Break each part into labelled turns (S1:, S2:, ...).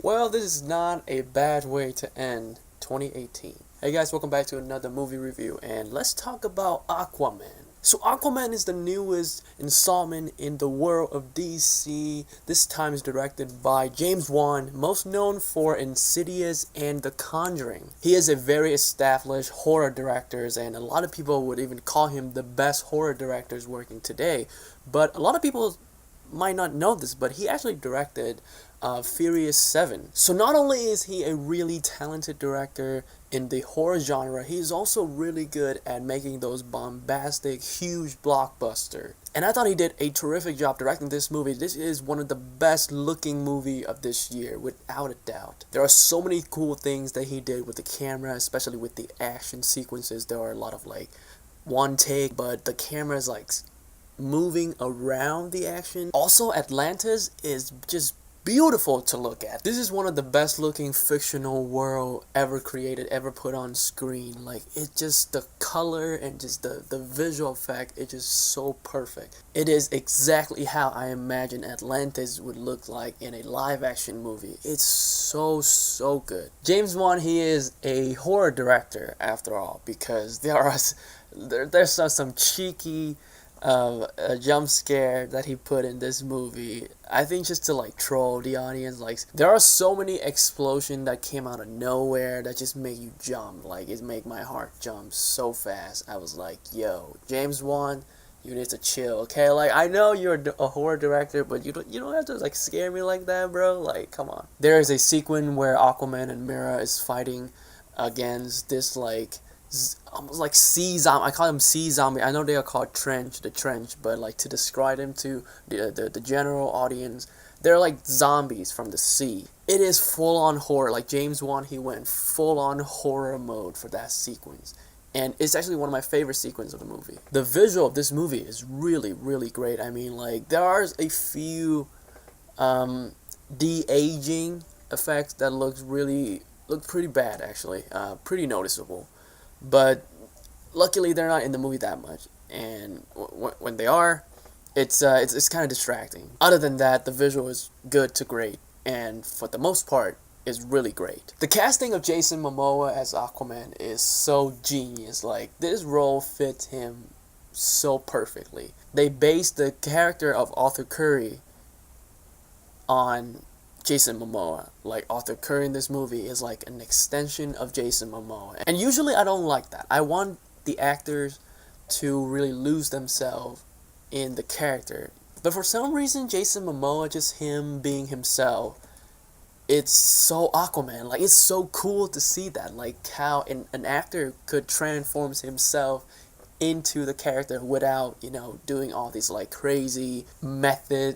S1: Well, this is not a bad way to end 2018. Hey guys, welcome back to another movie review, and let's talk about Aquaman. So Aquaman is the newest installment in the world of DC. This time is directed by James Wan, most known for Insidious and The Conjuring. He is a very established horror director, and a lot of people would even call him the best horror directors working today. But a lot of people might not know this, but he actually directed Furious 7. So not only is he a really talented director in the horror genre, he's also really good at making those bombastic, huge blockbusters. And I thought he did a terrific job directing this movie. This is one of the best looking movie of this year, without a doubt. There are so many cool things that he did with the camera, especially with the action sequences. There are a lot of one take, but the camera is moving around the action. Also, Atlantis is just beautiful to look at. This is one of the best looking fictional world ever created, ever put on screen. It just, the color and just the visual effect, it's just so perfect. It is exactly how I imagine Atlantis would look like in a live action movie. It's so good. James Wan, he is a horror director after all, because there's some cheeky a jump scare that he put in this movie, I think, just to troll the audience. There are so many explosions that came out of nowhere that just make you jump. It make my heart jump so fast. I was like, yo, James Wan, you need to chill, okay? I know you're a horror director, but you don't have to scare me like that, bro. Come on. There is a sequence where Aquaman and Mera is fighting against this almost sea zombie. I call them sea zombie. I know they are called the trench, but to describe them to the general audience, they're like zombies from the sea. It is full on horror. James Wan, he went full on horror mode for that sequence, and it's actually one of my favorite sequences of the movie. The visual of this movie is really great. I mean, there are a few de-aging effects that look pretty bad, actually, pretty noticeable. But luckily they're not in the movie that much, and when they are, it's kind of distracting. Other than that, the visual is good to great, and for the most part, is really great. The casting of Jason Momoa as Aquaman is so genius. This role fits him so perfectly. They based the character of Arthur Curry on Jason Momoa. Arthur Curry in this movie is an extension of Jason Momoa. And usually I don't like that. I want the actors to really lose themselves in the character. But for some reason, Jason Momoa, just him being himself, it's so Aquaman. It's so cool to see that. How an actor could transform himself into the character without, doing all these crazy method,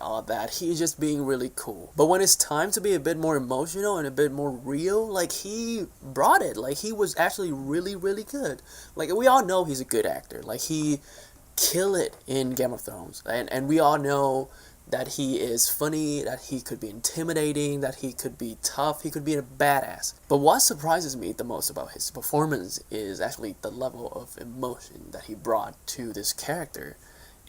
S1: all that. He's just being really cool. But when it's time to be a bit more emotional and a bit more real, he brought it. He was actually really good. We all know he's a good actor. He killed it in Game of Thrones. And we all know that he is funny, that he could be intimidating, that he could be tough, he could be a badass. But what surprises me the most about his performance is actually the level of emotion that he brought to this character.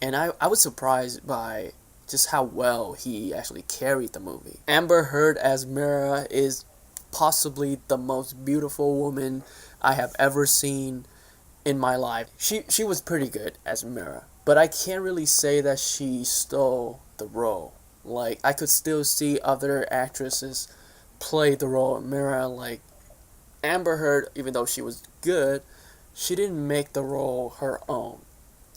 S1: And I was surprised by just how well he actually carried the movie. Amber Heard as Mera is possibly the most beautiful woman I have ever seen in my life. She was pretty good as Mera, but I can't really say that she stole the role. I could still see other actresses play the role of Mera. Amber Heard, even though she was good, she didn't make the role her own,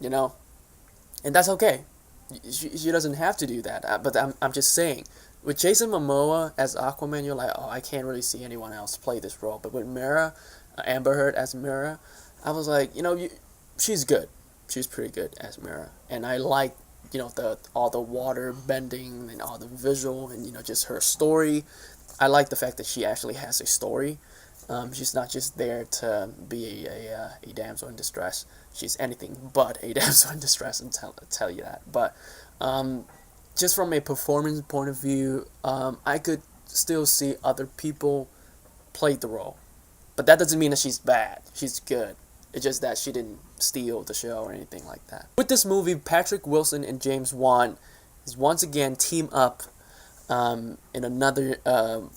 S1: and that's okay. She doesn't have to do that. But I'm just saying, with Jason Momoa as Aquaman, you're like, oh, I can't really see anyone else play this role. But with Mera, Amber Heard as Mera, I was like, she's good. She's pretty good as Mera, and I like all the water bending and all the visual and just her story. I like the fact that she actually has a story. She's not just there to be a damsel in distress. She's anything but a damsel in distress, and tell you that. But just from a performance point of view, I could still see other people play the role, but that doesn't mean that she's bad. She's good. It's just that she didn't steal the show or anything like that. With this movie, Patrick Wilson and James Wan is once again team up in another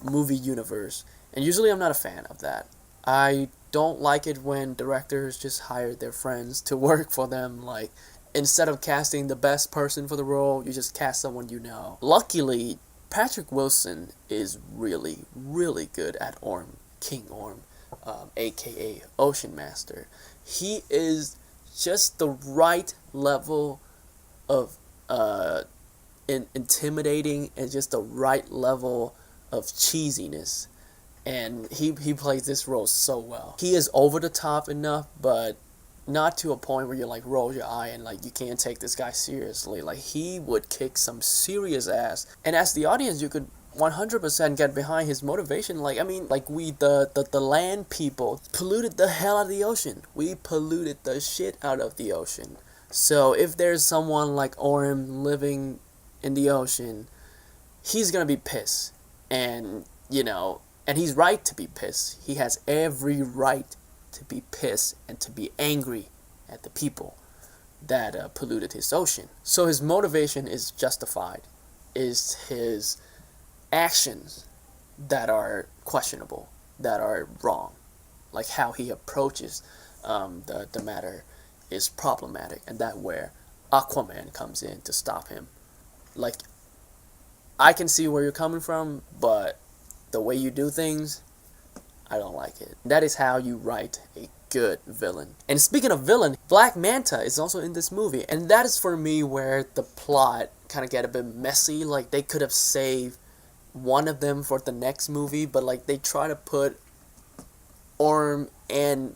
S1: movie universe. And usually I'm not a fan of that. I don't like it when directors just hire their friends to work for them. Like, instead of casting the best person for the role, you just cast someone you know. Luckily, Patrick Wilson is really, really good at Orm, King Orm, aka Ocean Master. He is just the right level of intimidating and just the right level of cheesiness, and he plays this role so well. He is over the top enough, but not to a point where you like roll your eye and like you can't take this guy seriously. Like, he would kick some serious ass, and as the audience you could 100% get behind his motivation. Like, I mean, like, we the land people polluted the hell out of the ocean. We polluted the shit out of the ocean. So if there's someone like Orm living in the ocean, he's gonna be pissed. And, and he's right to be pissed. He has every right to be pissed and to be angry at the people that polluted his ocean. So his motivation is justified. Is his actions that are questionable, that are wrong. Like how he approaches the matter is problematic, and that where Aquaman comes in to stop him. Like, I can see where you're coming from, but the way you do things, I don't like it. That is how you write a good villain. And speaking of villain, Black Manta is also in this movie, and that is for me where the plot kind of get a bit messy. Like, they could have saved one of them for the next movie, but like they try to put Orm and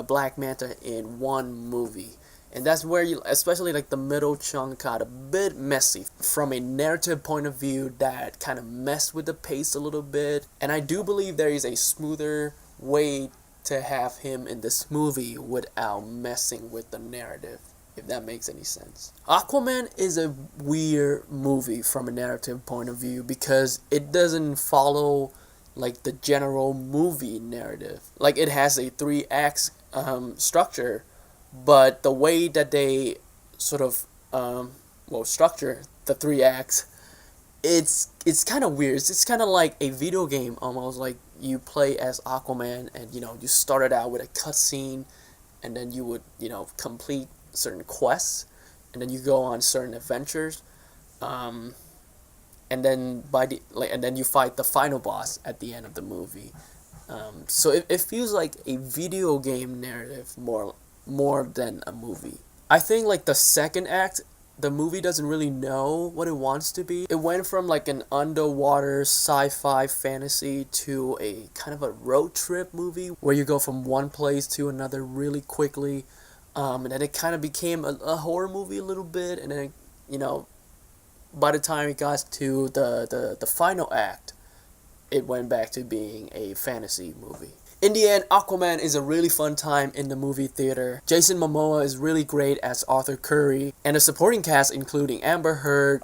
S1: Black Manta in one movie, and that's where you, especially like the middle chunk, got a bit messy from a narrative point of view. That kind of messed with the pace a little bit, and I do believe there is a smoother way to have him in this movie without messing with the narrative, if that makes any sense. Aquaman is a weird movie from a narrative point of view because it doesn't follow like the general movie narrative. Like, it has a 3 acts structure, but the way that they sort of structure the 3 acts, it's kind of weird. It's kind of like a video game almost. Like, you play as Aquaman, and you started out with a cutscene, and then you would complete certain quests, and then you go on certain adventures, and then and then you fight the final boss at the end of the movie. So it feels like a video game narrative more than a movie. I think like the second act, the movie doesn't really know what it wants to be. It went from like an underwater sci-fi fantasy to a kind of a road trip movie where you go from one place to another really quickly. And then it kind of became a horror movie a little bit, and then, by the time it got to the final act, it went back to being a fantasy movie. In the end, Aquaman is a really fun time in the movie theater. Jason Momoa is really great as Arthur Curry, and the supporting cast including Amber Heard,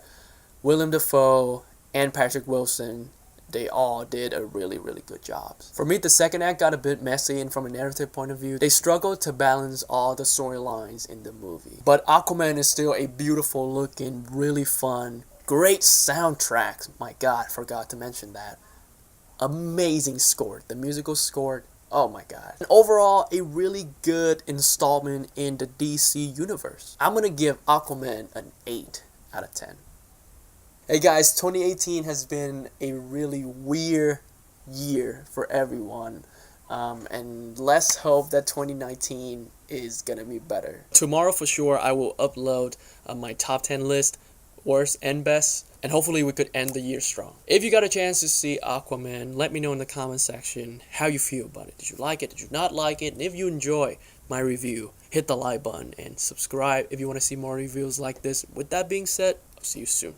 S1: Willem Dafoe, and Patrick Wilson, they all did a really, really good job. For me, the second act got a bit messy, and from a narrative point of view, they struggled to balance all the storylines in the movie. But Aquaman is still a beautiful looking, really fun, great soundtrack. My god, forgot to mention that. Amazing score. The musical score, oh my god. And overall, a really good installment in the DC universe. I'm gonna give Aquaman an 8 out of 10. Hey guys, 2018 has been a really weird year for everyone, and let's hope that 2019 is gonna be better. Tomorrow for sure I will upload my top 10 list, worst and best, and hopefully we could end the year strong. If you got a chance to see Aquaman, let me know in the comment section how you feel about it. Did you like it? Did you not like it? And if you enjoy my review, hit the like button and subscribe if you want to see more reviews like this. With that being said, I'll see you soon.